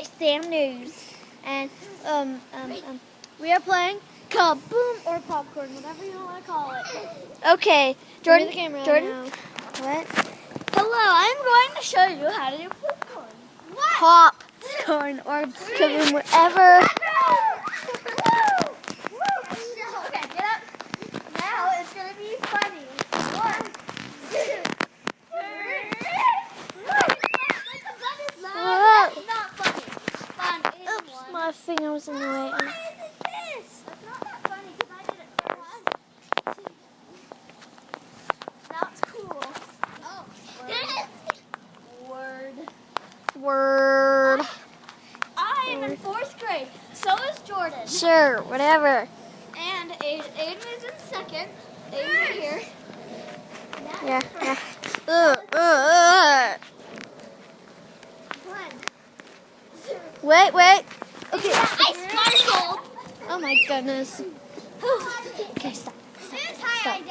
Sam News, and we are playing Kaboom or popcorn, whatever you want to call it. Okay, Jordan. The camera Jordan. now. What? Hello, I'm going to show you how to do popcorn. What? Popcorn or Kaboom, whatever. Okay, get up. Now it's going to be funny. 1, 2, 3. That's not funny. Fun is Oops, one. my finger was in the way. Why is it this? That's not that funny because I did it first. Now it's cool. Oh. Word. I am in 4th grade. So is Jordan. Sure, whatever. And Aiden is in 2nd. Aiden's here. Yeah. Wait. Okay. I sparkled. Oh my goodness. Okay, stop. Stop.